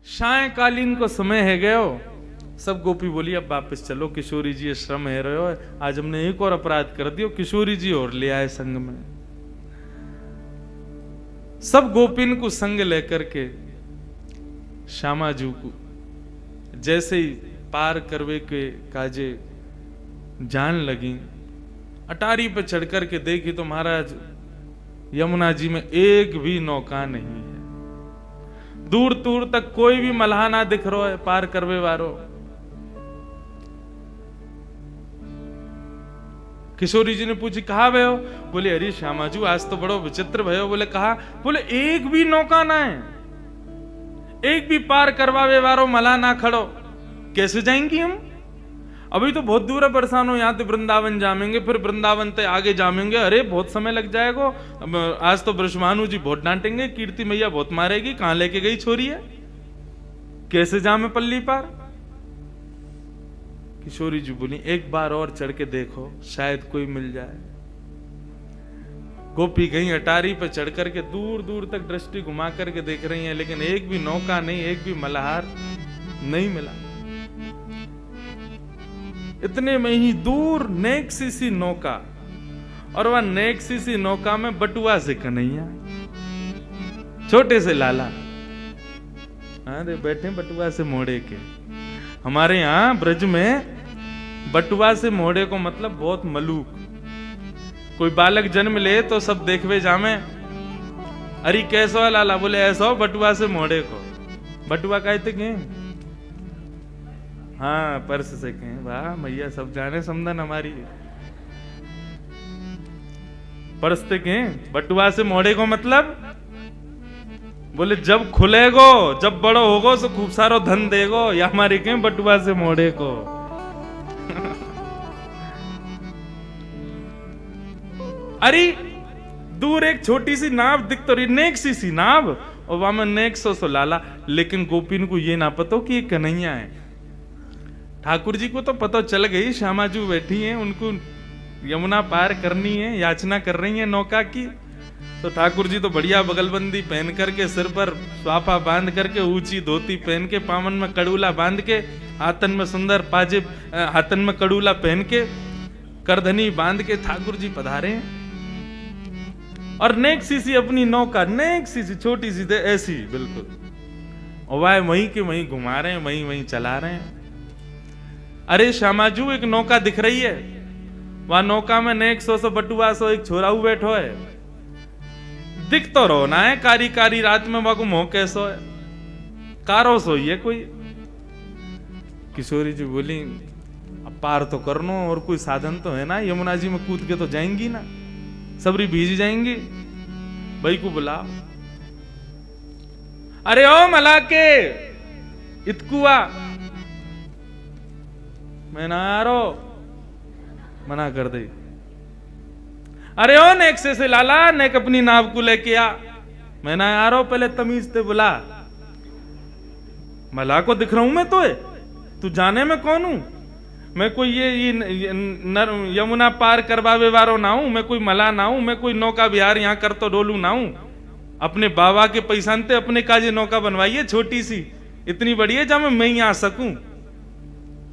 सायकालीन को समय है गयो। सब गोपी बोली अब वापस चलो, किशोरी जी श्रम है रहे हो, आज हमने एक और अपराध कर दियो, किशोरी जी और ले आए संग में। सब गोपिन को संग लेकर के श्यामाजू को जैसे ही पार करवे के काजे जान लगी, अटारी पे चढ़ करके देखी तो महाराज यमुना जी में एक भी नौका नहीं है, दूर दूर तक कोई भी मल्हा ना दिख रहा है पार करवे वारो। किशोरी जी ने पूछी कहा भयो? बोले अरे श्यामाजू आज तो बड़ो विचित्र भयो। बोले कहा? बोले एक भी नौका ना है, एक भी पार करवावे वारो मल्हा ना खड़ो, कैसे जाएंगी हम? अभी तो बहुत दूर है, परेशान हो, यहाँ तो वृंदावन जामेंगे, फिर वृंदावन से आगे जामेंगे, अरे बहुत समय लग जाएगा। आज तो ब्रजमानु जी बहुत डांटेंगे, कीर्ति मैया बहुत मारेगी, कहां लेके गई छोरी है, कैसे जामे पल्ली पार? किशोरी जी बोली एक बार और चढ़ के देखो, शायद कोई मिल जाए। गोपी गई अटारी पर चढ़ करके दूर दूर तक दृष्टि घुमा करके देख रही हैं, लेकिन एक भी नौका नहीं, एक भी मल्हार नहीं मिला। इतने में ही दूर नेक सी नौका, और वह नेक सी नौका में बटुआ से कन्हैया, छोटे से लाला, अरे बैठे बटुआ से मोड़े के। हमारे यहां ब्रज में बटुआ से मोड़े को मतलब बहुत मलूक। कोई बालक जन्म ले तो सब देखवे जामे, अरे कैसो है लाला? बोले ऐसा बटुआ से मोड़े को। बटुआ कहते के? हाँ पर्स से कहें। वाह मैया सब जाने समझन हमारी। पर्स से कहें बटुआ से मोड़े को मतलब? बोले जब खुलेगो, जब बड़ो होगो तो खूब सारो धन देगो, या हमारी कहें बटुआ से मोड़े को। अरे दूर एक छोटी सी नाव दिख तो रही, नेक सी नाव, और वहां में नेक सो लाला। लेकिन गोपिन को ये ना पता कि ये कन्हैया है। ठाकुर जी को तो पता चल गई, श्यामाजू बैठी हैं, उनको यमुना पार करनी है, याचना कर रही है नौका की। तो ठाकुर जी तो बढ़िया बगलबंदी पहन करके, सिर पर स्वापा बांध करके, ऊंची धोती पहन के, पावन में कड़ूला बांध के, हाथन में सुंदर पाजेब, हाथन में कड़ूला पहन के, करधनी बांध के ठाकुर जी पधारे हैं। और नेक सी अपनी नौका, नेक सी छोटी सी ऐसी बिल्कुल, और वह वहीं के वहीं घुमा रहे हैं, वहीं वहीं चला रहे हैं। अरे श्यामाजू एक नौका दिख रही है, वह नौका में नेक सो बटुआ सो एक छोराऊ बैठो है, दिख तो रो ना है, कारी कारी रात में वह मोह कैसो है, कारो सो है कोई। किशोरी जी बोली अब पार तो करनो, और कोई साधन तो है ना, यमुना जी में कूद के तो जाएंगी ना, सबरी भीज जाएंगी। भाई को बुला, अरे ओ मला के इतकुआ, मैं ना आ रो, मना कर दे। अरे ओ नेक से लाला, नेक अपनी नाव को लेके आ, मैं ना आ रो, पहले तमीज से बुला। मला को दिख रहा हूं मैं तो, तू जाने में कौन हूं? मैं कोई ये यमुना पार करवावे वारो ना हूं, मैं कोई मला ना हूं, मैं कोई नौका बिहार यहाँ कर तो डोलू ना हूं। अपने बाबा के पैसा ते अपने काजे नौका बनवाइए छोटी सी, इतनी बड़ी है जब मैं ही आ सकूं,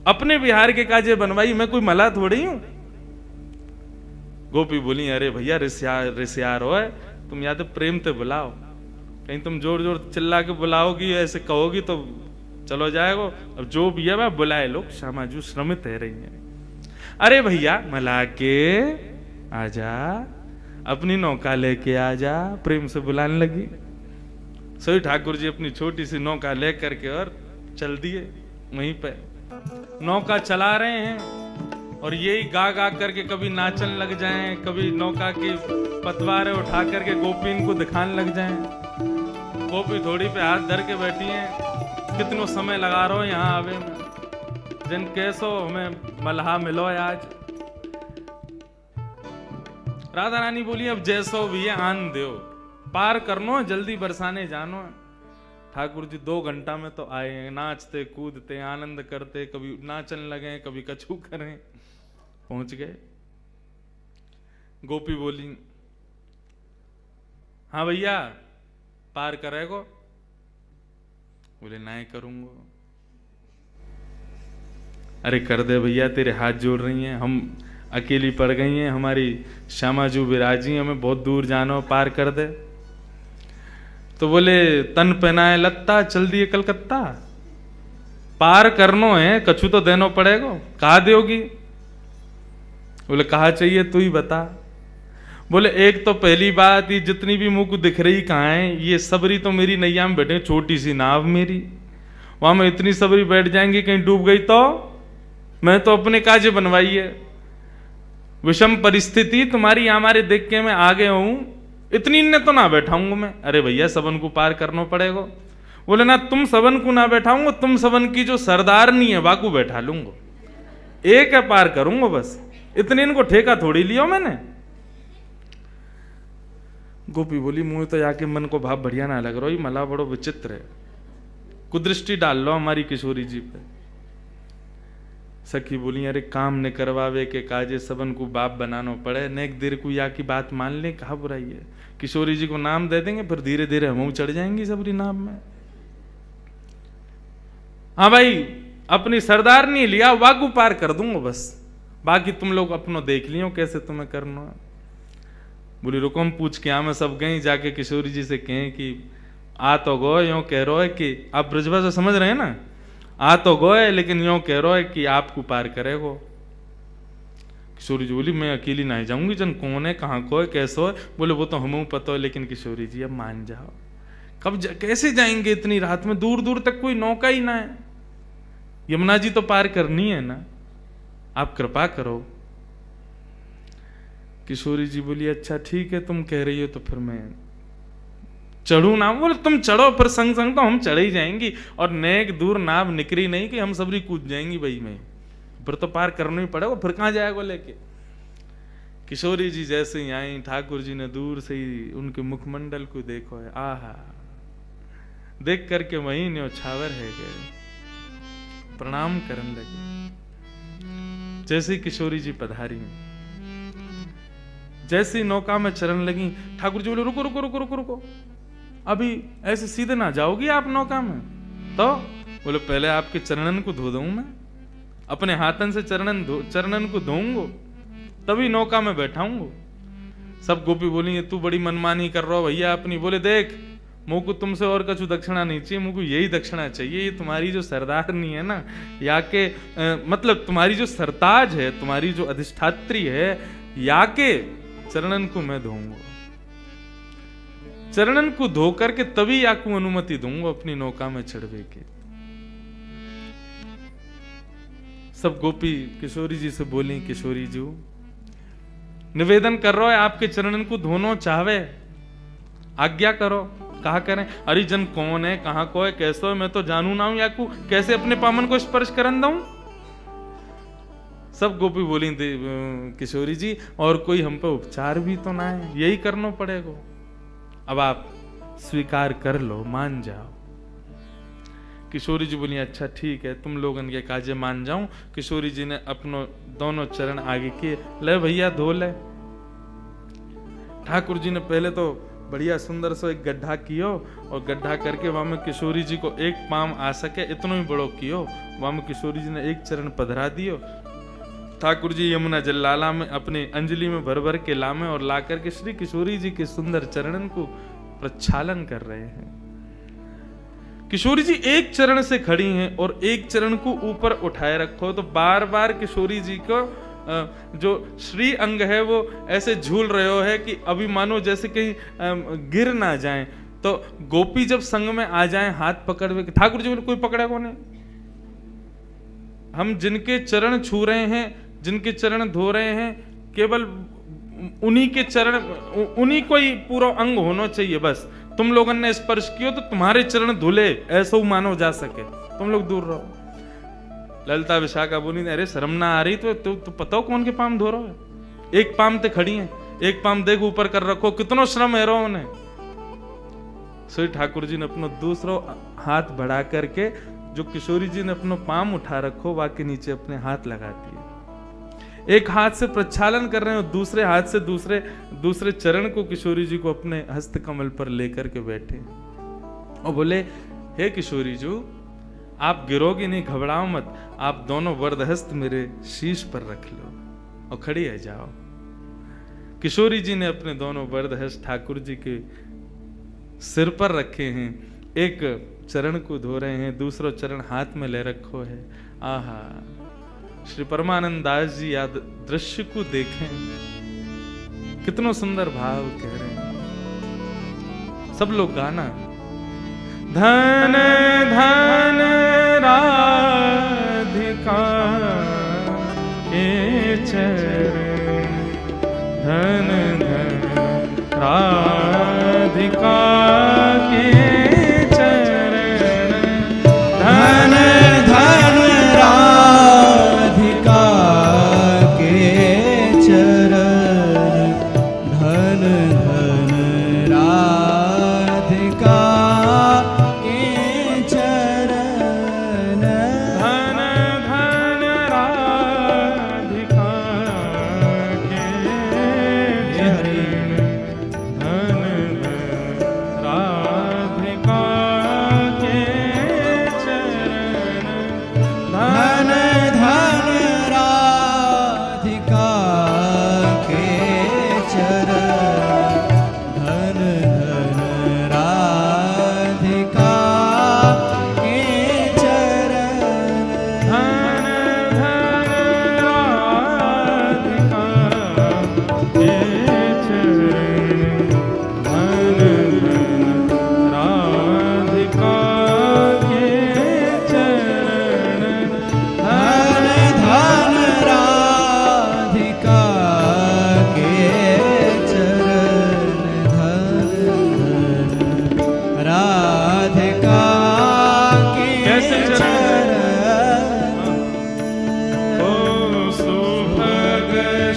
अपने बिहार के काजे बनवाई, मैं कोई मला थोड़ी हूं। गोपी बोली अरे भैया रिश्यार हो है, तुम या तो प्रेम से बुलाओ, कहीं तुम जोर जोर चिल्ला के बुलाओगी, ऐसे कहोगी तो चलो जाएगो। अब जो भी है वह बुलाए लोग, श्यामाजू श्रमित है रही है। अरे भैया मला के आजा, अपनी नौका लेके आजा, प्रेम से बुलाने लगी। सोई ठाकुर जी अपनी छोटी सी नौका लेकर के और चल दिए। वहीं पे नौका चला रहे हैं, और यही गा गा करके कभी नाचन लग जाएं, कभी नौका की पतवारें उठा करके गोपी इनको दिखाने लग जाएं। गोपी थोड़ी पे हाथ धर के बैठी हैं, कितनो समय लगा रहो यहाँ आवे में, जिन कैसो हमें मल्हा मिलो आज। राधा रानी बोली अब जैसो भी है आन दो, पार करनो, जल्दी बरसाने जानो। ठाकुर जी 2 घंटा में तो आए, नाचते कूदते आनंद करते, कभी नाचन लगे, कभी कछू करें, पहुंच गए। गोपी बोली हाँ भैया पार करेगो? बोले ना करूंगा। अरे कर दे भैया, तेरे हाथ जोड़ रही हैं, हम अकेली पड़ गई हैं, हमारी श्यामा जू विराजी, हमें बहुत दूर जाना, पार कर दे। तो बोले तन पहनाए लत्ता, चल दिए कलकत्ता, पार करनो है, कछु तो देनो पड़ेगा, कहा दोगी? बोले कहा चाहिए तू ही बता। बोले एक तो पहली बात, ये जितनी भी मुंह को दिख रही कहाँ है, ये सबरी तो मेरी नैया में बैठे, छोटी सी नाव मेरी, वहां में इतनी सबरी बैठ जाएंगी, कहीं डूब गई तो मैं तो अपने काजे बनवाई है, विषम परिस्थिति तुम्हारी हमारे देख के मैं आ गया हूं, इतनी ने तो ना बैठाऊंगा मैं। अरे भैया सबन को पार करना पड़ेगा। बोले ना तुम सबन को ना बैठाऊंगा, तुम सबन की जो सरदारनी है वाकू बैठा लूंगा, एक है पार करूंगा बस, इतने इनको ठेका थोड़ी लिया मैंने। गोपी बोली मुंह तो जाके मन को भाव बढ़िया ना लग रहा, ये मला बड़ो विचित्र है, कुदृष्टि डाल लो हमारी किशोरी जी पे। सखी बोली अरे काम ने करवावे के काजे सबन को बाप बनाना पड़े, नेक देर को या की बात मान ले, कहा बुराई है। किशोरी जी को नाम दे देंगे, फिर धीरे धीरे हम चढ़ जाएंगी सबरी नाम में। हाँ भाई अपनी सरदार नहीं लिया, वाकू पार कर दूंगा बस, बाकी तुम लोग अपनो देख लियो कैसे तुम्हें करना है। बोली रुको हम पूछ के मैं सब गई, जाके किशोरी जी से कहें कि आ तो गो यूं कह रहा है कि आप ब्रजभाषा समझ रहे हैं ना, आ तो गोए लेकिन यूं कह रहा है कि आपको पार करेगो। किशोरी जी बोली मैं अकेली नहीं जाऊंगी, जन कौन है कहाँ को है कैसो है। बोले वो तो हमें पता है, लेकिन किशोरी जी अब मान जाओ, कब कैसे जाएंगे इतनी रात में, दूर दूर तक कोई नौका ही ना है, यमुना जी तो पार करनी है ना, आप कृपा करो। किशोरी जी बोली अच्छा ठीक है तुम कह रही हो तो फिर मैं चढ़ू ना। बोले तुम चढ़ो, फिर संग संग तो हम चढ़ ही जाएंगी, और नेक दूर नाव निकरी नहीं कि हम सबरी कूद जाएंगी भाई में, फिर तो पार करना ही पड़ेगा, फिर कहां जाएगा लेके। किशोरी जी जैसे ही आई, ठाकुर जी ने दूर से ही उनके मुखमंडल को देखो है, आहा, देख करके वही न्योछावर है गए, प्रणाम करने लगे। जैसे किशोरी जी पधारी, जैसी नौका में चरण लगी, ठाकुर जी बोले रुको रुको रुको रुको रुको, अभी ऐसे सीधे ना जाओगी आप नौका में। तो बोले पहले आपके चरणन को धो दूं मैं, अपने हाथन से चरणन को धोऊंगा तभी नौका में बैठाऊंगा। सब गोपी बोली तू बड़ी मनमानी कर रहा हो भैया अपनी। बोले देख मुझ को तुमसे और कछु दक्षिणा नहीं चाहिए, मुझको यही दक्षिणा चाहिए, ये तुम्हारी जो सरदारनी है ना, या के मतलब तुम्हारी जो सरताज है, तुम्हारी जो अधिष्ठात्री है, या के चरणन को मैं धोऊंगा, चरणन को धो करके तभी आपको अनुमति दूंगा अपनी नौका में चढ़वे के। सब गोपी किशोरी जी से बोली किशोरी जी निवेदन कर रहा है आपके चरणन को धोनो चाहवे, आज्ञा करो। कहा करें? अरे जन कौन है कहां को है कैसो है मैं तो जानू ना हूं, या को कैसे अपने पामन को स्पर्श करन दूं। सब गोपी बोली किशोरी जी और कोई हम पे उपचार भी तो ना है, यही करना पड़ेगा, अब आप स्वीकार कर लो, मान जाओ। किशोरी जी बोली अच्छा ठीक है तुम लोगन के काजे मान जाऊं। किशोरी जी ने अपनो दोनों चरण आगे किए, ले भैया धो ले। ठाकुर जी ने पहले तो बढ़िया सुंदर सो एक गड्ढा कियो, और गड्ढा करके वहां में किशोरी जी को एक पाम आ सके इतना ही बड़ो कियो, वहां में किशोरी जी ने एक चरण पधरा दियो। ठाकुर जी यमुना जल लाला में अपने अंजलि में भर भर के लामे और ला करके श्री किशोरी जी के सुंदर चरणन को प्रक्षालन कर रहे हैं। किशोरी जी एक चरण से खड़ी हैं और एक चरण को ऊपर उठाए रखो, तो बार बार किशोरी जी को जो श्री अंग है वो ऐसे झूल रहे हो है कि अभी मानो जैसे कहीं गिर ना जाएं। तो गोपी जब संग में आ जाएं हाथ पकड़ हुए, ठाकुर जी कोई पकड़े को नहीं, हम जिनके चरण छू रहे हैं, जिनके चरण धो रहे हैं, केवल उन्हीं के चरण, उन्हीं को ही पूरा अंग होना चाहिए। बस तुम लोगों ने स्पर्श किया तो तुम्हारे चरण धुले ऐसा मानो जा सके, तुम लोग दूर रहो। ललिता विशाखा बोली अरे शर्म ना आ रही तो पता कौन के पाम धो रहा है, एक पाम ते खड़ी है, एक पाम देख ऊपर कर रखो, कितनो श्रम है रहो उन्हें। सो ठाकुर जी ने अपना दूसरा हाथ बढ़ा करके जो किशोरी जी ने अपना पाम उठा रखो वहां के नीचे अपने हाथ लगा दिए, एक हाथ से प्रक्षालन कर रहे हैं और दूसरे हाथ से दूसरे चरण को किशोरी जी को अपने हस्त कमल पर लेकर के बैठे और बोले हे किशोरी जो, आप गिरोगी नहीं, घबराओ मत, आप दोनों वरदहस्त मेरे शीश पर रख लो और खड़ी है जाओ। किशोरी जी ने अपने दोनों वरदहस्त ठाकुर जी के सिर पर रखे हैं, एक चरण को धो रहे हैं, दूसरा चरण हाथ में ले रखो है। आहा, श्री परमानंद दास जी याद दृश्य को देखें, कितना सुंदर भाव कह रहे हैं। सब लोग गाना, धन धन राधिका के चरण, धन धन राधिका के चरण, धन धन राधिका के चरण, धन धन राधिका के चरण, धन धन राधिका के चरण, धन धन राधिका के चरण, धन धन राधिका के चरण, धन धन राधिका के चरण, धन धन राधिका के चरण, धन धन राधिका के चरण, धन धन राधिका के चरण, धन धन राधिका के कैसे चरण? चरण, ओ सुभग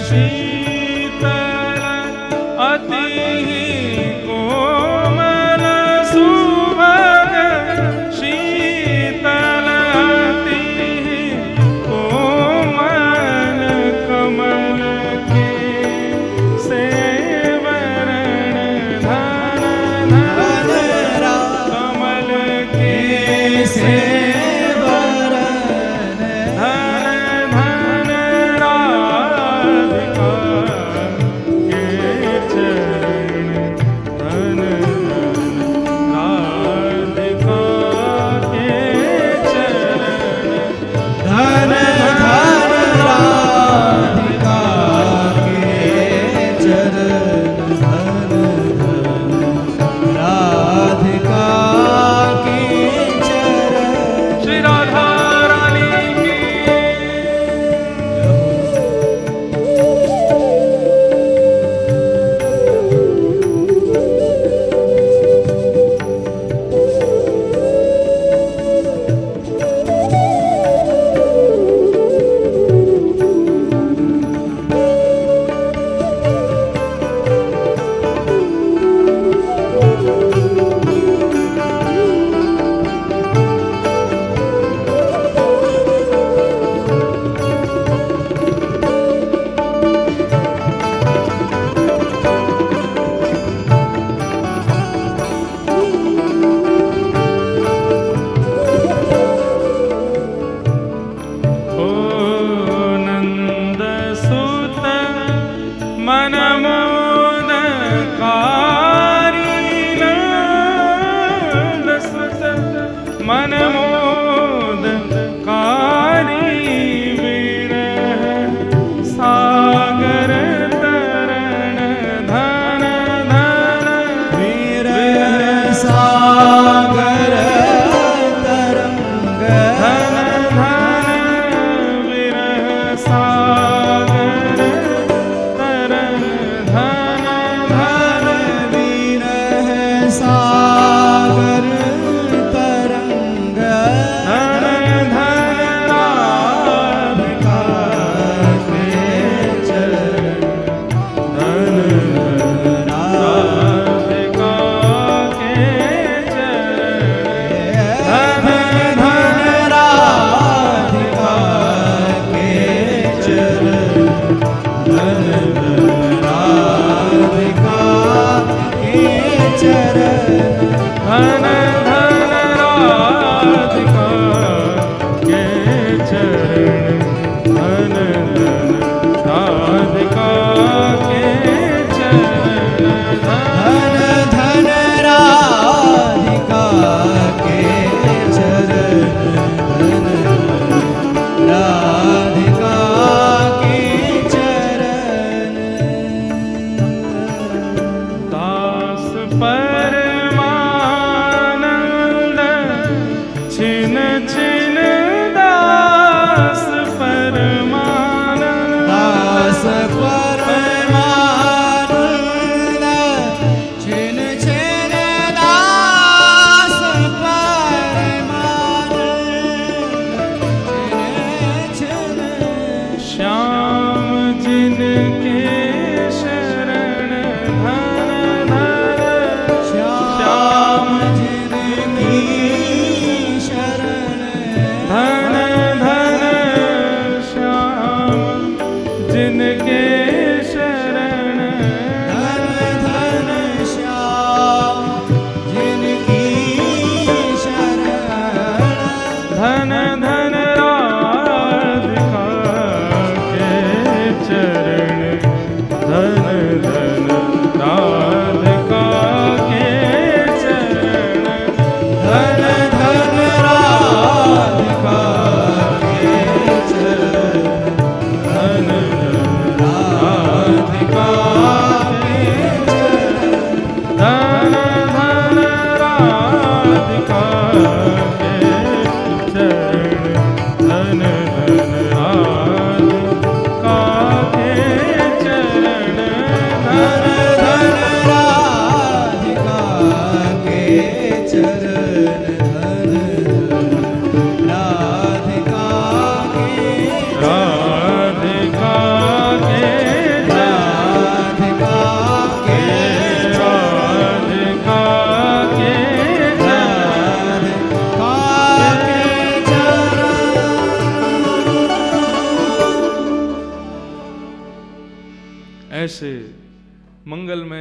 शीतल अति कोमल, सुभग शीतल अति कोमल, कमल के सेवरण, धन धन कमल के सेवरण, धन धन राधिका के चरण, धन धन राधिका के चरण, धन धन राधिका के चरण, धन धन राधिका के चरण। श्री राधा रानी की ओ नंद सुत मन मोद कारी, नंद सुत मन मोद कारी, विरह सागर तरण, धन धन विरह सागर तरंग, धन धन विरह सागर तरन, धन धन विरह सागर तरंग,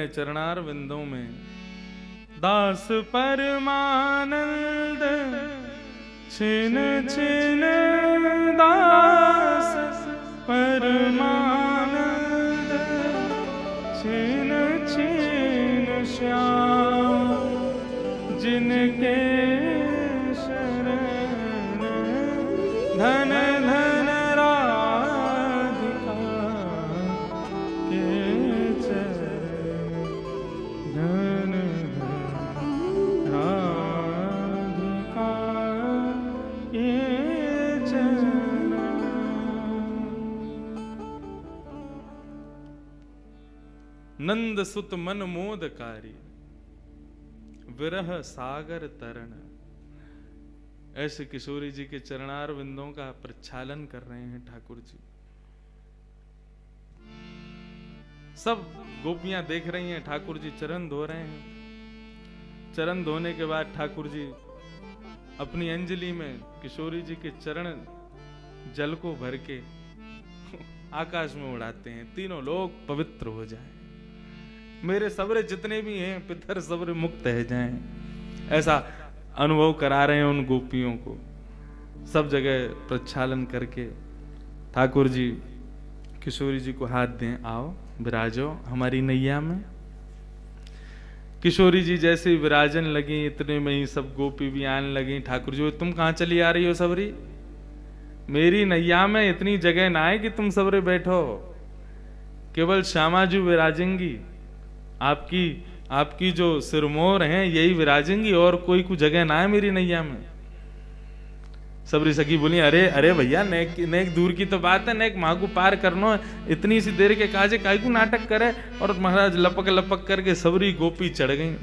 चरणार विंदों में। दास परमानंद छिन छिन दास परमानंद छिन छिन श्याम जिनके शरण धन धन राधिका के चरण धन धन राधिका के चरण। नंद सुत मन मोदकारी विरह सागर तरण। ऐसे किशोरी जी के चरणार विंदों का प्रक्षालन कर रहे हैं ठाकुर जी। सब गोपियां देख रही हैं, ठाकुर जी चरण धो रहे हैं। चरण धोने के बाद ठाकुर जी अपनी अंजलि में किशोरी जी के चरण जल को भर के आकाश में उड़ाते हैं, तीनों लोग पवित्र हो जाएं, मेरे सबरे जितने भी हैं पितर सबरे मुक्त है जाएं। ऐसा अनुभव करा रहे हैं उन गोपियों को। सब जगह प्रक्षालन करके ठाकुर जी किशोरी जी को हाथ दें, आओ विराजो हमारी नैया में। किशोरी जी जैसे ही विराजन लगी, इतने में ही सब गोपी भी आने लगी। ठाकुर जी, तुम कहाँ चली आ रही हो सबरी? मेरी नैया में इतनी जगह ना है कि तुम सबरे बैठो, केवल श्यामा जी विराजेंगी। आपकी जो सिरमोर हैं यही विराजेंगी, और कोई कुछ जगह ना है मेरी नैया में। सबरी सखी बोली, अरे अरे भैया, नेक दूर की तो बात है, नेक माँ को पार करनो है, इतनी सी देर के काजे काई को नाटक करे। और महाराज लपक लपक करके सबरी गोपी चढ़ गई।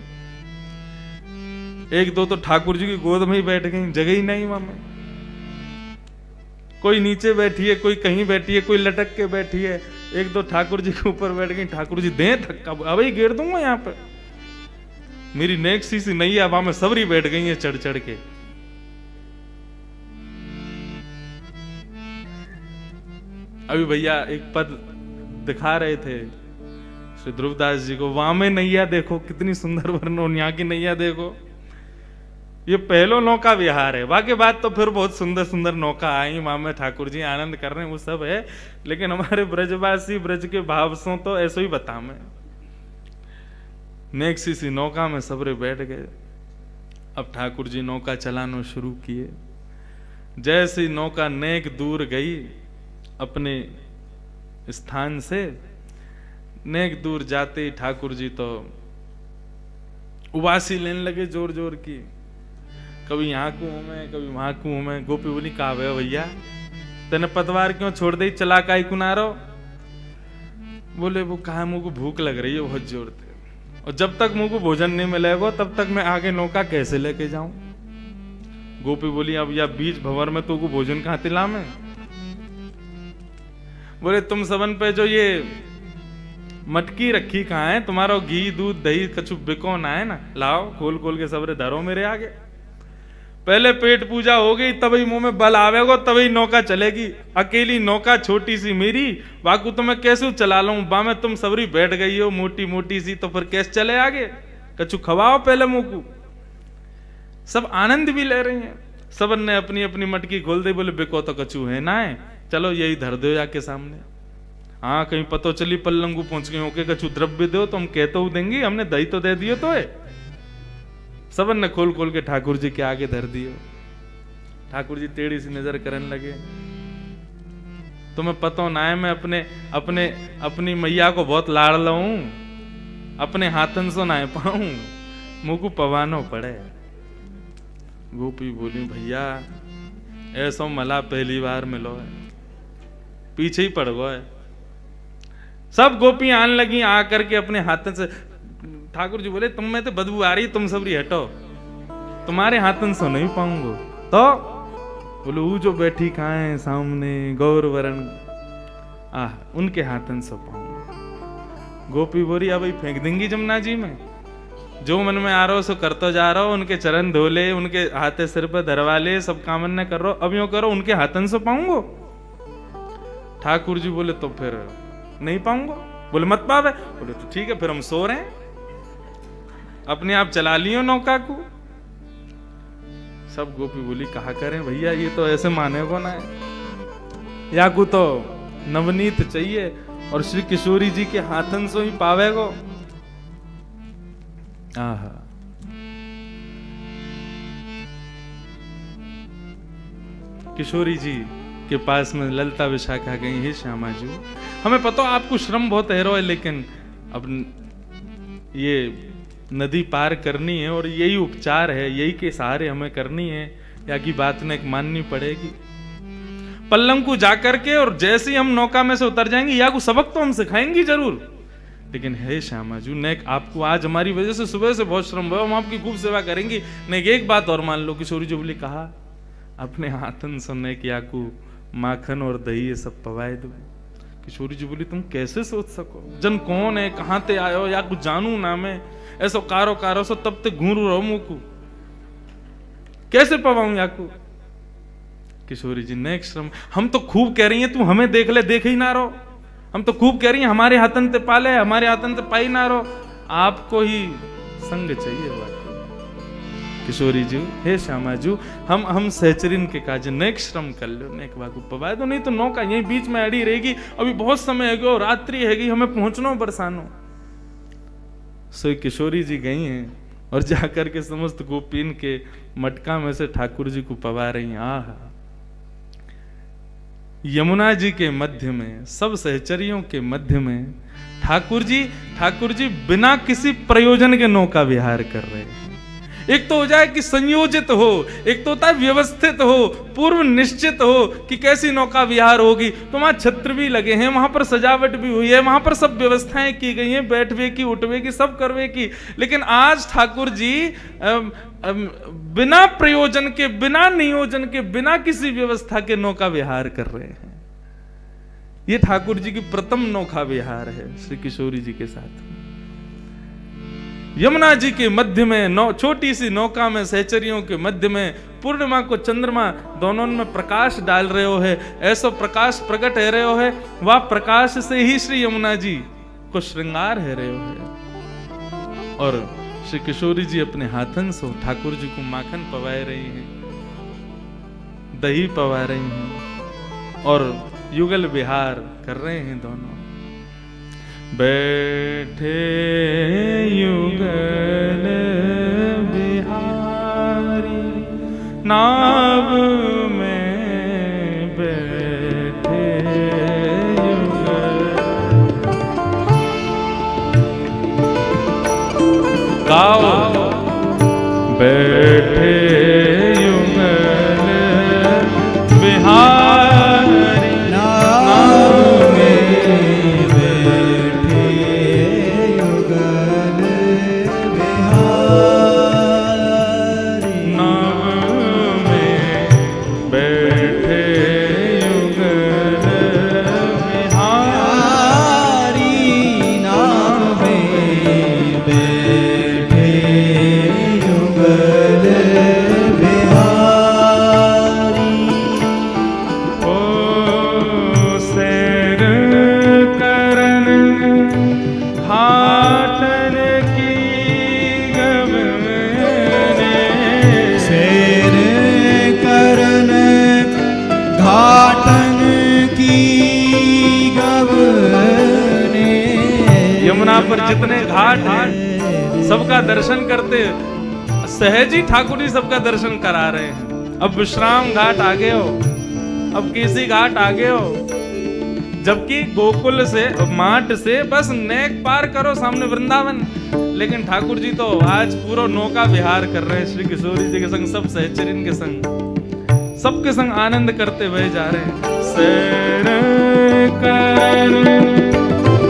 एक दो तो ठाकुर जी की गोद में ही बैठ गई, जगह ही नहीं वहां में। कोई नीचे बैठी है, कोई कहीं बैठी है, कोई लटक के बैठी है। एक दो ठाकुर जी के ऊपर बैठ गई। ठाकुर जी दें धक्का, अभी गिर दूंगा यहाँ पे। मेरी नेक सी नैया वहां में सबरी बैठ गई है चढ़ चढ़ के। अभी भैया एक पद दिखा रहे थे श्री ध्रुवदास जी को, वहां में नैया देखो कितनी सुंदर वर्णन, यहाँ की नैया देखो। ये पहलो नौका विहार है, बाकी बात तो फिर बहुत सुंदर सुंदर नौका आई, वहां में ठाकुर जी आनंद कर रहे हैं, वो सब है। लेकिन हमारे ब्रजवासी ब्रज के भाव सो तो ऐसो ही बता मैं। नेक सी नौका में सबरे बैठ गए। अब ठाकुर जी नौका चलाना शुरू किए। जैसी नौका नेक दूर गई अपने स्थान से, नेक दूर जाते ही ठाकुर जी तो उबासी लेने लगे जोर जोर की। कभी यहाँ को हूं मैं, कभी वहां को हूं मैं। गोपी बोली, कहा भैया तेने पतवार क्यों छोड़ दे, चला काई कुनारो? बोले, वो कहा मुंह को भूख लग रही है बहुत जोर से, और जब तक मुंह को भोजन नहीं मिलेगा तब तक मैं आगे नौका कैसे लेके जाऊं। गोपी बोली, अब या बीच भंवर में तो को भोजन कहां तिला में? बोले, तुम सबन पे जो ये मटकी रखी कहाँ है? तुम्हारा घी दूध दही कछु बिको ना है ना, लाओ खोल खोल के सबरे धरो मेरे आगे। पहले पेट पूजा हो गई, तभी मुंह में बल आवेगा, तभी नौका चलेगी। अकेली नौका छोटी सी मेरी, बाकू तो मैं कैसे चला लूं? बा में तुम सबरी बैठ गई हो मोटी मोटी सी, तो फिर कैसे चले आगे? कछु खवाओ पहले मुंह को। सब आनंद भी ले रही हैं। सबन ने अपनी अपनी मटकी खोल दी। बोले, बिको तो कछु है ना है, चलो यही धर दो जाके सामने। हाँ, कहीं पतो चली पल्लंगू पहुंच गए होके, कछु द्रव्य दो तो हम कहते देंगे, हमने दही तो दे दियो तो है। सबन ने खोल खोल के ठाकुर जी के आगे धर दियो। ठाकुर जी टेढ़ी सी नजर करने लगे। तुम्हें पतो ना है, मैं अपनी मैया को बहुत लाड़ लूं, अपने हाथन सो ना पाऊं, मुंह को पवानो पड़े। गोपी बोली, भैया ऐसा मला पहली बार मिलो है, पीछे ही पड़ गो है। सब गोपी आने लगी आकर के अपने हाथन से। ठाकुर जी बोले, तुम में तो बदबू आ रही, तुम सबरी हटो, तुम्हारे हाथन से नहीं पाऊंगा। तो बोले, वो जो बैठी कहाँ है सामने गौर वरण, उनके हाथन से पाऊंगा। गोपी बोली, अब फेंक देंगी जमुना जी में, जो मन में आ रहा हो सो करते जा रहा हो। उनके चरण धो ले, उनके हाथे सिर पर धरवा ले, सब कामन न कर रहा, अब यूं करो उनके हाथन से पाऊंगा। ठाकुर जी बोले, तो फिर नहीं पाऊंगा। बोले मत पावे। बोले तो ठीक है, फिर हम सो रहे हैं, अपने आप चला लियो नौका को। सब गोपी बोली कहा करें भैया, ये तो ऐसे माने को ना है, या को तो नवनीत चाहिए और श्री किशोरी जी के हाथन से ही पावेगो। आहा, किशोरी जी के पास में ललता विशाखा गई, हे श्यामा जी हमें पता आपको श्रम बहुत है, लेकिन अब ये नदी पार करनी है और यही उपचार है, यही के सहारे हमें करनी है, या की बात ने माननी पड़ेगी। पल्लम को जाकर के और जैसे ही हम नौका में से उतर जाएंगे, या को सबक तो हम सिखाएंगे जरूर, लेकिन हे श्यामा जी नेक आपको आज हमारी वजह से सुबह से बहुत श्रम हुआ, हम आपकी खूब सेवा करेंगे। नेक एक बात और मान लो, किशोरी जी बोली कहा अपने हाथन सुनने की याकू माखन और दही ये सब पवाए दो। किशोरी जी बोली तुम कैसे सोच सको, जन कौन है, कहां ते आयो, या कुछ जानू ना मैं, ऐसो कारो कारो सो तब ते घूरू रहो मुकू, कैसे पवाऊं याकू। किशोरी जी नेक श्रम, हम तो खूब कह रही हैं तू हमें देख ले, देख ही ना रहो, हम तो खूब कह रही हैं हमारे हाथन ते पाले, हमारे हाथन ते पाई ना रहो, आपको ही संग चाहिए बात। किशोरी जी हे श्यामा जी हम सहचरिन के काज नेक श्रम कर लो, नेक बागु पवाए दो, नहीं तो नौका यही बीच में अड़ी रहेगी, अभी बहुत समय है गो, रात्रि हैगी, हमें पहुंचना बरसानो। सो किशोरी जी गई हैं और जाकर के समस्त गोपीन के मटका में से ठाकुर जी को पवा रही हैं। आहा, यमुना जी के मध्य में, सब सहचरियों के मध्य में ठाकुर जी बिना किसी प्रयोजन के नौका विहार कर रहे हैं। एक तो हो जाए कि संयोजित हो, एक तो होता है व्यवस्थित हो, पूर्व निश्चित हो कि कैसी नौका विहार होगी, तो वहां छत्र भी लगे हैं, वहां पर सजावट भी हुई है, वहां पर सब व्यवस्थाएं की गई हैं, बैठवे की, उठवे की, सब करवे की। लेकिन आज ठाकुर जी बिना प्रयोजन के, बिना नियोजन के, बिना किसी व्यवस्था के नौका विहार कर रहे हैं। ये ठाकुर जी की प्रथम नौका विहार है श्री किशोरी जी के साथ। यमुना जी के मध्य में छोटी सी नौका में, सहचरियों के मध्य में, पूर्णिमा को चंद्रमा दोनों में प्रकाश डाल रहे हो है, ऐसा प्रकाश प्रकट है रहे हो है, वह प्रकाश से ही श्री यमुना जी को श्रृंगार है रहे हो है। और श्री किशोरी जी अपने हाथन से ठाकुर जी को माखन पवाए रही हैं, दही पवा रही हैं और युगल विहार कर रहे हैं दोनों। बैठे युगल बिहारी नाव में, बैठे युगल, गाओ बैठे युगल बिहारी नाव में, पर जितने घाट हैं सबका दर्शन करते, सहज ही ठाकुर जी सबका दर्शन करा रहे हैं। अब विश्राम घाट आगे हो, अब केसी घाट आगे हो, जबकि गोकुल से, माट से बस नेक पार करो सामने वृंदावन। लेकिन ठाकुर जी तो आज पूरा नौका विहार कर रहे हैं श्री किशोरी जी के संग, सब सहचरिन के संग, सबके संग आनंद करते हुए जा रहे हैं। सैर कर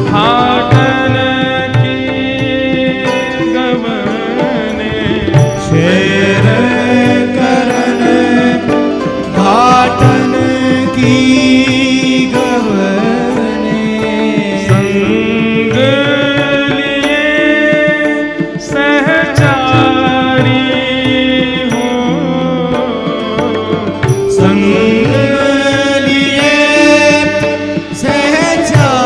हाटन शेर करन घाटन की गवने, संग लिए सहचारी हो, संग लिए सहचारी,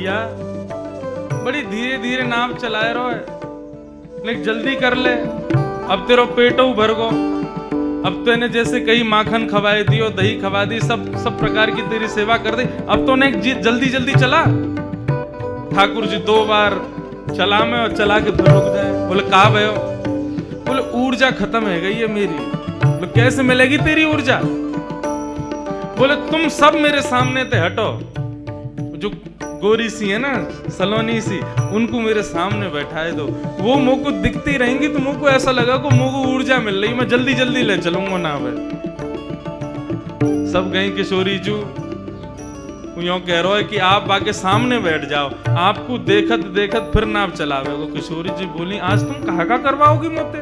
भैया बड़ी धीरे धीरे नाव चलाए रहो है, लेकिन जल्दी कर ले, अब तेरा पेटो भर गो। अब तो इन्हें जैसे कहीं माखन खवाए दियो, दही खवा दी, सब प्रकार की तेरी सेवा कर दी, अब तो उन्हें जल्दी जल्दी चला। ठाकुर जी 2 बार चला में और चला के फिर रुक जाए। बोले कहा भयो? बोले ऊर्जा खत्म है गई है मेरी। बोले कैसे मिलेगी तेरी ऊर्जा? बोले तुम सब मेरे सामने ते हटो, जो गोरी सी है ना, सलोनी सी, उनको मेरे सामने बैठाए दो, वो मुंह को दिखती रहेंगी तो मुंह को ऐसा लगा को मुंह को ऊर्जा मिल रही, मैं जल्दी जल्दी ले चलूंगा ना। वे सब गई किशोरी जू यूं कह रहा है कि आप आके सामने बैठ जाओ, आपको देखत देखत फिर नाव चलावे। किशोरी जी बोली आज तुम कहाँ का करवाओगी मोते?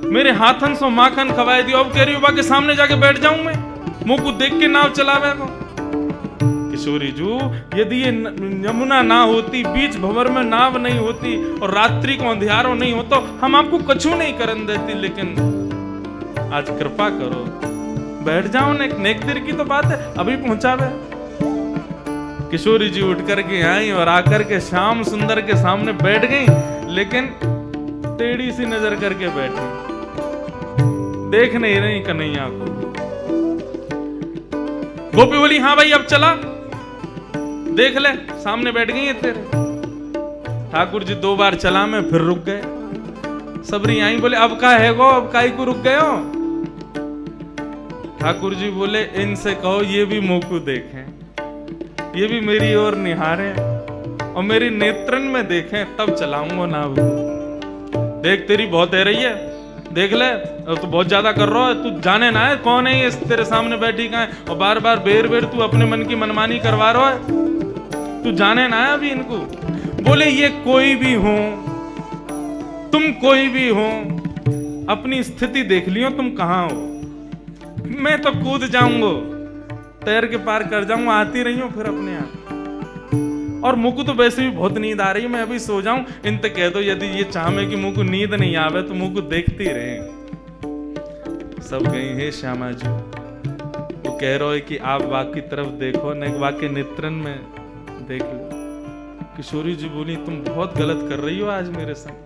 मेरे हाथन सो माखन खवाए दियो, अब कह रही हो बाके सामने जाके बैठ जाऊं मैं, मुंह को देख के नाव चलावे को। किशोरी जू यदि ये यमुना ना होती, बीच भंवर में नाव नहीं होती और रात्रि को अंधियारो नहीं होता, हम आपको कछु नहीं करन देती, लेकिन आज कृपा करो बैठ जाओ। नेक देर की तो बात है, अभी पहुंचावे। किशोरी जी उठ करके आई और आकर के श्याम सुंदर के सामने बैठ गई, लेकिन टेढ़ी सी नजर करके बैठी, देख नहीं रही कन्हैया को। गोपी बोली हाँ भाई अब चला, देख ले सामने बैठ गई है तेरे। ठाकुर जी 2 बार चला में फिर रुक गए। सबरी आई बोले अब का है गो, अब काई को रुक गए हो? ठाकुर जी बोले इनसे कहो ये भी मुंह को देखें, ये भी मेरी ओर निहारें और मेरी नेत्रन में देखें, तब चलाऊंगा नाव। देख तेरी बहुत है रही है, देख ले, तू बहुत ज्यादा कर रहा है, तू जाने ना है कौन है ये तेरे सामने बैठी का है, और बार बार बेर बेर तू अपने मन की मनमानी करवा रहा है, तू जाने ना है अभी इनको। बोले ये कोई भी हो, तुम कोई भी हो, अपनी स्थिति देख लियो तुम कहां हो, मैं तो कूद जाऊंगा, तैर के पार कर जाऊंगा, आती रही हूं फिर अपने आप। और मुझको तो वैसे भी बहुत नींद आ रही है, मैं अभी सो जाऊं, इनते कह दो यदि ये चाहे कि मुझको नींद नहीं आवे तो मुझको देखती रहे। सब गई है श्यामा जी, वो कह रहा है कि आप वाक की तरफ देखो, न वाक के नेत्रन में देख लो। किशोरी जी बोली तुम बहुत गलत कर रही हो आज मेरे संग।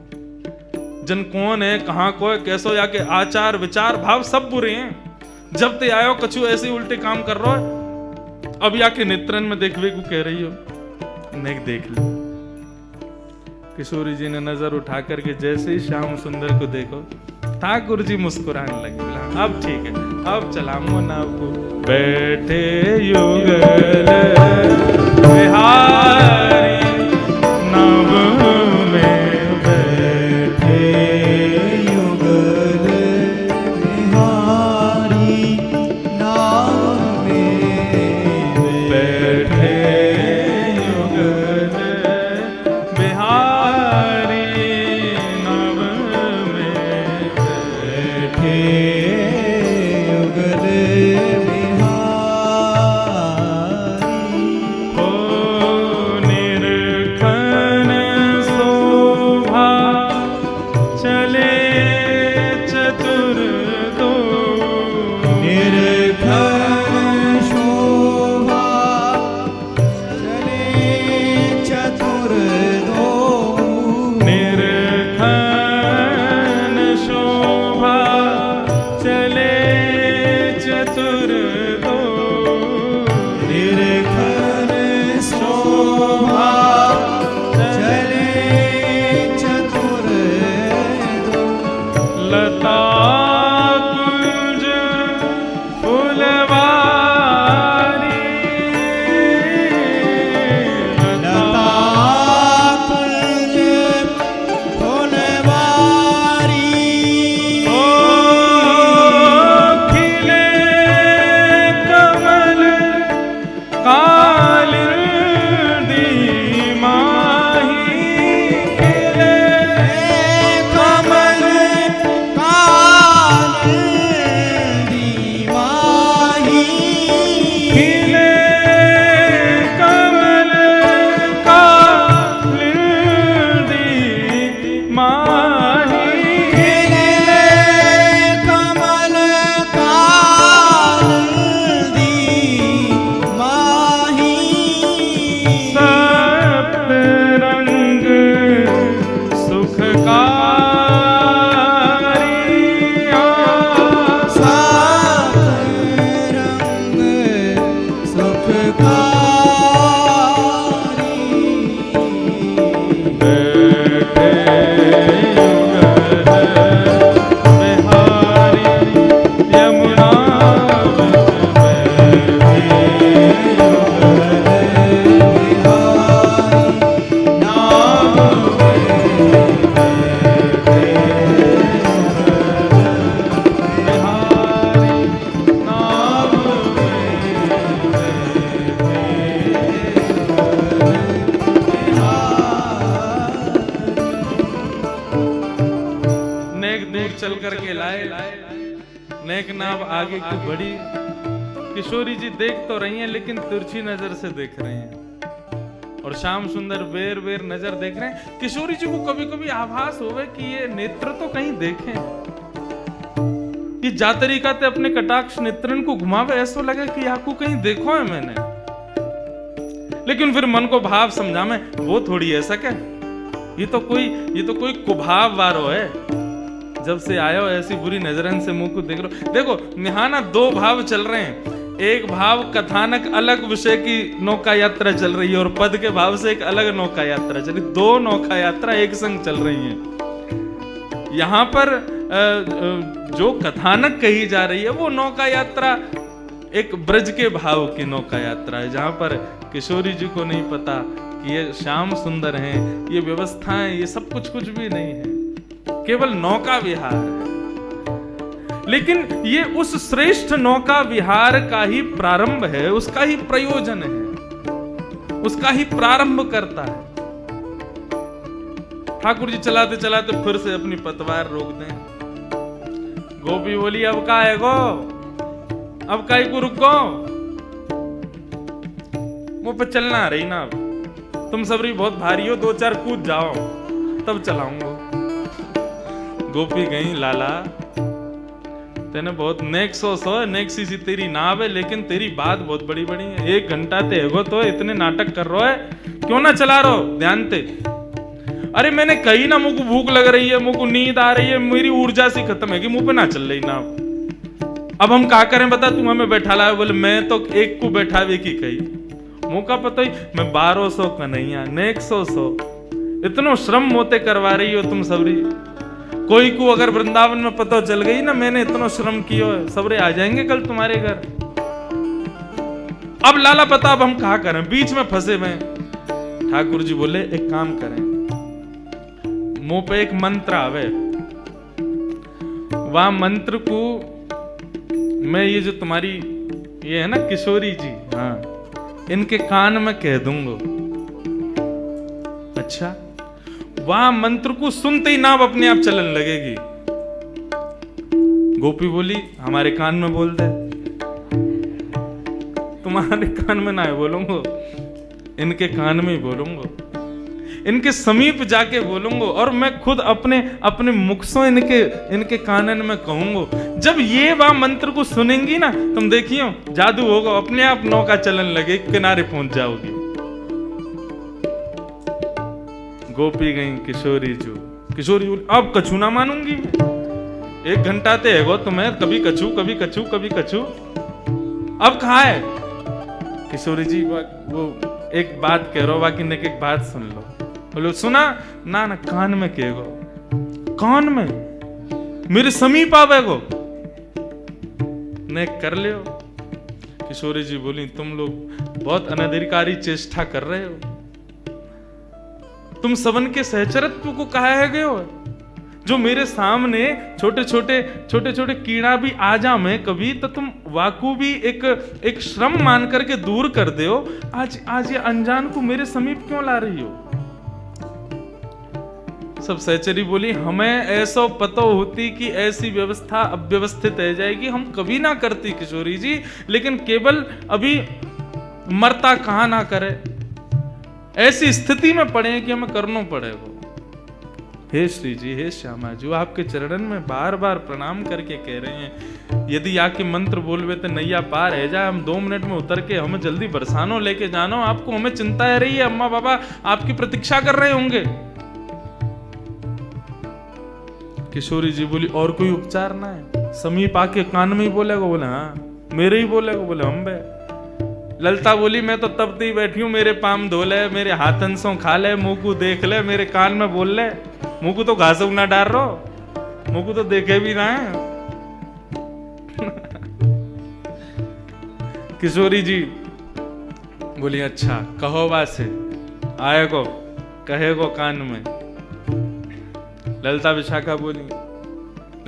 जन कौन है, कहां को है, कैसो, या के आचार विचार भाव सब बुरे हैं। जब ते आयो कछु ऐसे उल्टे काम कर रहा है, अब या के नेत्रन में देखवे को कह रही हो, नेक देख लो। किशोरी जी ने नजर उठा करके जैसे ही श्याम सुंदर को देखो, ठाकुर जी मुस्कुराने लगे, बोला अब ठीक है, अब चलाऊंगा नाव को। बैठे युगल बिहारी नाव में, बैठे युगल बिहारी नाव में, बैठे युगल बिहारी नाव में, बैठे युगल बिहारी। हो करके लाए। नेक नाव आगे की बढ़ी। किशोरी जी देख तो रही हैं लेकिन तिरछी नजर से देख रही हैं और श्याम सुंदर बेर बेर नजर देख रहे हैं। किशोरी जी को कभी कभी आभास होवे कि ये नेत्र तो कहीं देखें, ये जा तरीका ते अपने कटाक्ष नेत्रन को घुमावे, ऐसा लगे कि आपको कहीं देखो है मैंने। लेकिन फिर मन को भाव समझा में वो थोड़ी ऐसा क्या, ये तो कोई कुभाव वारो है। जब से आयो ऐसी बुरी नजरन से मुंह को देख लो। देखो निहाना दो भाव चल रहे हैं, एक भाव कथानक अलग विषय की नौका यात्रा चल रही है और पद के भाव से एक अलग नौका यात्रा चल रही, दो नौका यात्रा एक संग चल रही है। यहां पर जो कथानक कही जा रही है वो नौका यात्रा एक ब्रज के भाव की नौका यात्रा है, जहां पर किशोरी जी को नहीं पता कि ये श्याम सुंदर हैं, ये व्यवस्थाएं, ये सब कुछ भी नहीं है, केवल नौका विहार है। लेकिन ये उस श्रेष्ठ नौका विहार का ही प्रारंभ है, उसका ही प्रयोजन है, उसका ही प्रारंभ करता है। ठाकुर जी चलाते चलाते फिर से अपनी पतवार रोक दें। गोपी बोली अब का है गो, अब काई को रुको, मुंह पे चलना रही ना, अब तुम सबरी बहुत भारी हो, दो चार कूद जाओ तब चलाऊंगा। गोपी गई लाला तेने बहुत नेक नेक सी तेरी नाव है, लेकिन तेरी बात बहुत बड़ी बड़ी है। 1 घंटा ते एगो तो इतने नाटक कर रहा है, क्यों ना चला रहो ध्यान ते। अरे मैंने कही ना मुझको भूख लग रही है, मुझको नींद आ रही है, मेरी ऊर्जा सी खत्म है कि मुंह पे ना चल रही नाव। अब हम क्या करें बता, तू हमें बैठा ला। बोले मैं तो एक को बैठावे की कही, मुंह का पता ही मैं 1200 कन्हैया नेक 100 इतनो श्रम मोते करवा रही हो तुम सबरी। कोई को अगर वृंदावन में पता चल गई ना मैंने इतना श्रम किया है, सबरे आ जाएंगे कल तुम्हारे घर। अब लाला पता अब हम कहा करें, बीच में फंसे में। ठाकुर जी बोले एक काम करें, मुंह पे एक मंत्र आवे, वह मंत्र को मैं ये जो तुम्हारी ये है ना किशोरी जी, हाँ इनके कान में कह दूंगा। अच्छा, वह मंत्र को सुनते ही नाव अपने आप चलन लगेगी। गोपी बोली हमारे कान में बोल दे। तुम्हारे कान में ना बोलूंगा, इनके कान में ही बोलूंगा, इनके समीप जाके बोलूंगा और मैं खुद अपने मुख से इनके कानन में कहूंगा। जब ये वह मंत्र को सुनेंगी ना तुम देखियो जादू होगा, अपने आप नौका चलन लगे, किनारे पहुंच जाओगी। गोपी गई किशोरी बोली अब कछु ना मानूंगी मैं, 1 घंटा ते है तुम्हें, कभी कछु कभी कछु कभी कछु, अब कहा है। किशोरी जी वो एक बात कह रहा बाकी एक बात सुन लो। बोलो सुना ना ना कान में कहेगो, कान में मेरे समीप आवेगो ने कर लियो। किशोरी जी बोली तुम लोग बहुत अनधिकारी चेष्टा कर रहे हो, तुम सबन के सहचरत्व को कहा है गए हो। जो मेरे सामने छोटे छोटे कीड़ा भी आ जा मैं कभी, तो तुम वाकू भी एक श्रम मान करके दूर कर दे हो। आज ये अनजान को मेरे समीप क्यों ला रही हो। सब सहचरी बोली हमें ऐसा पता होती कि ऐसी व्यवस्था अव्यवस्थित रह जाएगी, हम कभी ना करती किशोरी जी, लेकिन केवल अभी मरता कहां ना करे, ऐसी स्थिति में पड़े कि हमें करना पड़ेगा। हे श्री जी, हे श्यामा जी, आपके चरणन में बार बार प्रणाम करके कह रहे हैं, यदि आके मंत्र बोलवे तो नैया पार है जाए, हम 2 मिनट में उतर के हमें जल्दी बरसानो लेके जानो, आपको हमें चिंता है रही है, अम्मा बाबा आपकी प्रतीक्षा कर रहे होंगे। किशोरी जी बोली और कोई उपचार ना है, समीप आके कान में ही बोलेगा। बोले हाँ मेरे ही बोलेगा। बोले हम बे। ललता बोली मैं तो तब तक बैठी हूं, मेरे पाम धो ले, मेरे हाथन सो खा ले, मुंह को देख ले, मेरे कान में बोल ले। मुंह को तो घास ना डाल रो, मुंह को तो देखे भी ना है। किशोरी जी बोली अच्छा कहो वासे आए को कहे को कान में। ललता विशाखा बोली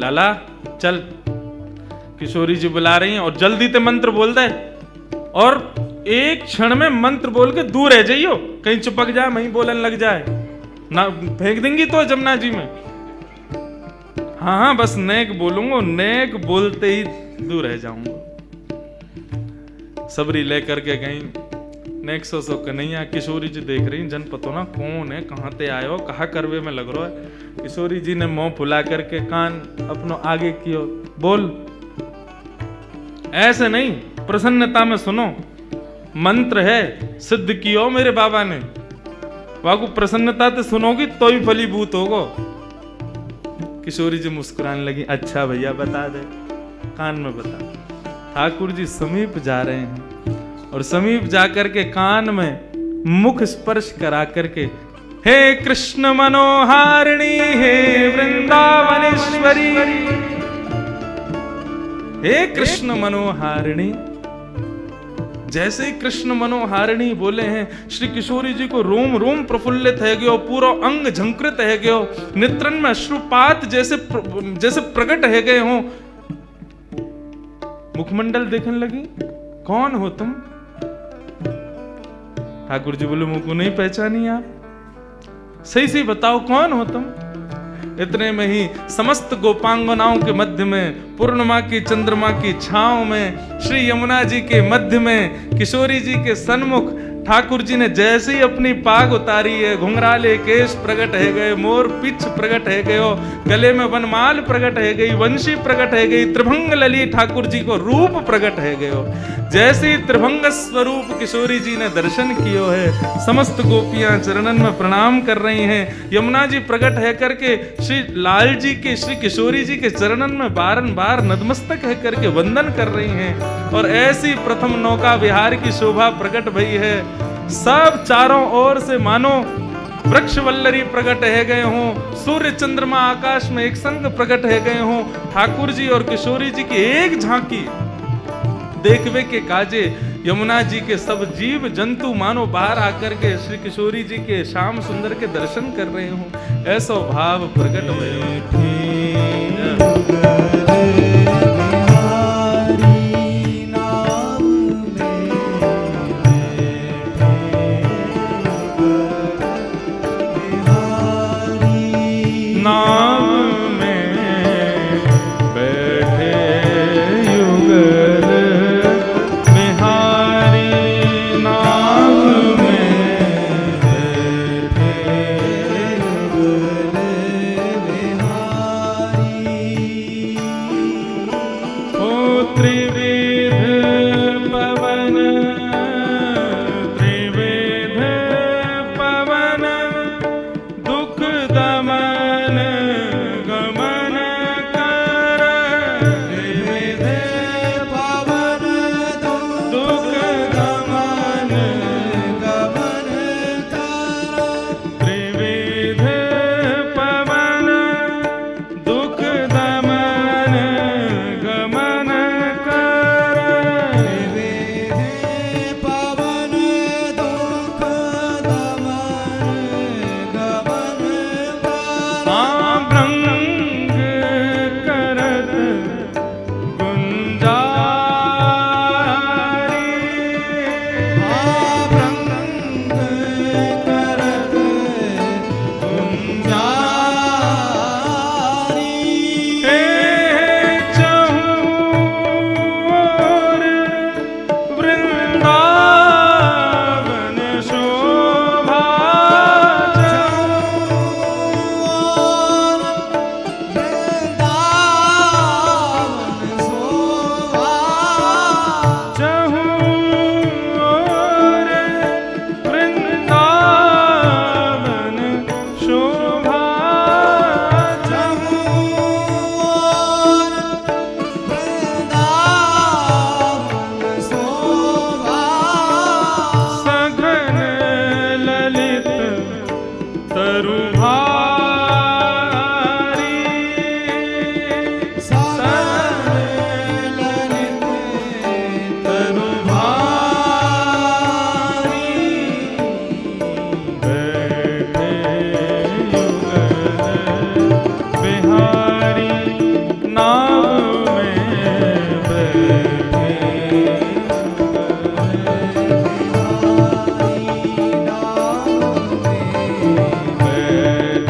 लाला चल, किशोरी जी बुला रही हैं और जल्दी ते मंत्र बोल दे, और एक क्षण में मंत्र बोल के दूर रह जाइयो, कहीं चिपक जाए वहीं बोलन लग जाए ना, फेंक देंगी तो जमुना जी में। हाँ हाँ बस नेक बोलूंगा, नेक बोलते ही दूर रह जाऊंगा। सबरी लेकर के गई नेक सो कन्हैया। किशोरी जी देख रही जन पतो ना कौन है, कहाँ ते आयो, कहाँ करवे में लग रहा है। किशोरी जी ने मुंह फुला करके कान अपनो आगे कियो, बोल ऐसे नहीं, प्रसन्नता में सुनो, मंत्र है सिद्ध कियो मेरे बाबा ने, वाकू प्रसन्नता से सुनोगी तो ही फलीभूत होगो। किशोरी जी मुस्कुराने लगी, अच्छा भैया बता दे, कान में बता। ठाकुर जी समीप जा रहे हैं और समीप जाकर के कान में मुख स्पर्श करा करके, हे कृष्ण मनोहारिणी, हे वृंदावनेश्वरी, हे कृष्ण मनोहारिणी। जैसे ही कृष्ण मनोहारिणी बोले हैं, श्री किशोरी जी को रोम रोम प्रफुल्लित है गयो, पूरा अंग झंकृत है गयो, नेत्रन में अश्रुपात जैसे प्रकट है गए हो। मुखमंडल देखने लगी, कौन हो तुम? ठाकुर जी बोले, मुझको नहीं पहचानी आप, सही से बताओ कौन हो तुम? इतने में ही समस्त गोपांगनाओं के मध्य में, पूर्णिमा की चंद्रमा की छांव में, श्री यमुना जी के मध्य में, किशोरी जी के सन्मुख ठाकुर जी ने जैसे ही अपनी पाग उतारी है, घुंघराले केश प्रकट है गए, मोर पिछ प्रकट है गयो, गले में वनमाल प्रकट है गई, वंशी प्रकट है गई, त्रिभंग लली ठाकुर जी को रूप प्रकट है गयो। जैसे ही त्रिभंग स्वरूप किशोरी जी ने दर्शन कियो है, समस्त गोपियां चरणन में प्रणाम कर रही हैं। यमुना जी प्रकट है करके श्री लाल जी के, श्री किशोरी जी के चरणन में बारंबार नतमस्तक है करके वंदन कर रही हैं। और ऐसी प्रथम नौका विहार की शोभा प्रकट भई है। सब चारों ओर से मानो वृक्ष वल्लरी प्रकट है गए हों, सूर्य चंद्रमा आकाश में एक संग प्रकट है गए हों। ठाकुर जी और किशोरी जी की एक झांकी देखवे के काजे यमुना जी के सब जीव जंतु मानो बाहर आकर के श्री किशोरी जी के श्याम सुंदर के दर्शन कर रहे हों, ऐसा भाव प्रकट भय। नाम में बैठे युगल बिहारी, नाम में बैठे युगल बिहारी। ओ त्रिविध पवन, त्रिविध पवन, दुख दमन गमन कर, त्रिविध पवन दुख दमन गमन कर, त्रिविध पवन दुख दमन गमन कर, त्रिविध पवन दुख दमन गमन कर। भ्रंग करत गुंजारी, भ्रंग करत गुंजारी। चहु ओर वृंदावन शोभा, चहु ओर वृंदावन शोभा, चहु ओर वृंदावन शोभा। सघन ललित तरुभारी, सघन ललित तरुभारी। बैठे युगल बिहारी, नाम में बैठे युगल बिहारी, नाम में बैठे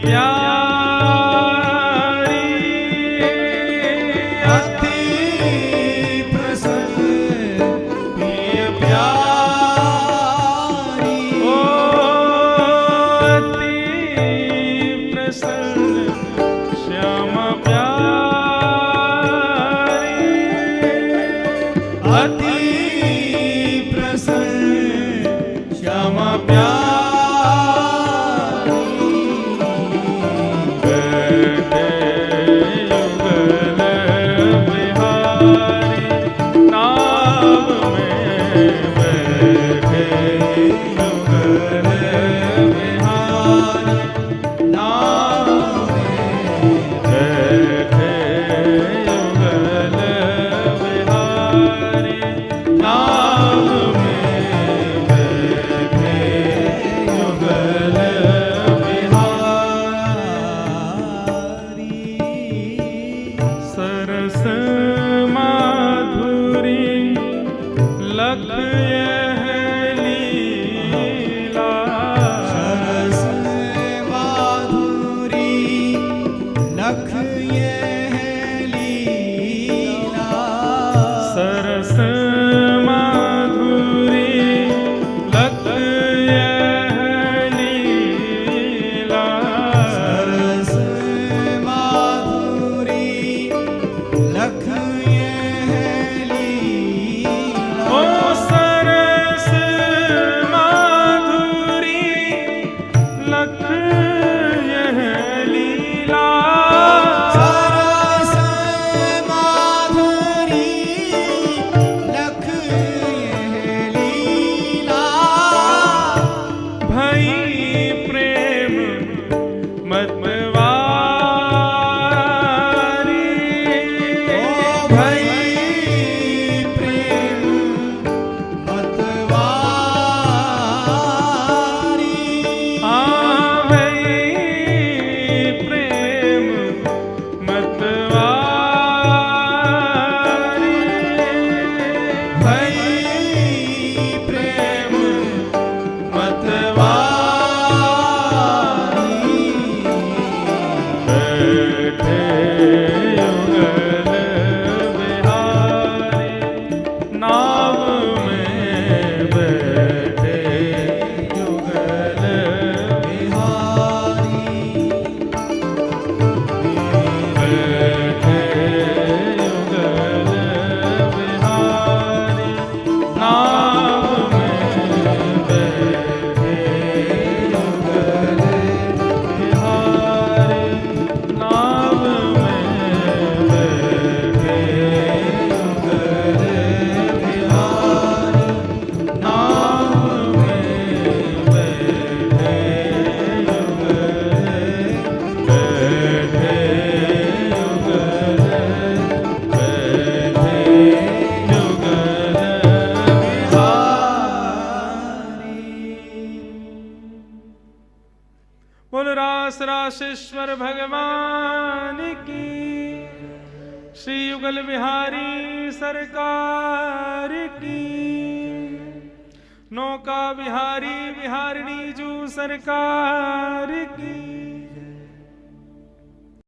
प्यारी अति प्रसन्न प्रिय प्यारी ओ अति प्रसन्न श्यामा प्यारी अति प्रसन्न श्यामा प्यारी सरस माधुरी लख यह लीला सरस माधुरी लख यह लीला सरस माधुरी लख यह लीला सरस माधुरी लख यह लीला ओ सरस माधुरी लख यह लीला सरस माधुरी लख यह लीला भई प्रेम मतवारी ओ भई प्रेम मतवारी आ भई प्रेम मतवारी भई प्रेम मतवारी बैठे युगल बिहारी नाव में बैठे युगल बिहारी बैठे युगल बिहारी नाव में बैठे युगल बिहारी नाव में बैठे युगल बिहारी नाव में बैठे बोल रास रासेश्वर भगवान की श्री युगल बिहारी सरकार की नौका बिहारी बिहारिणी जू सरकार की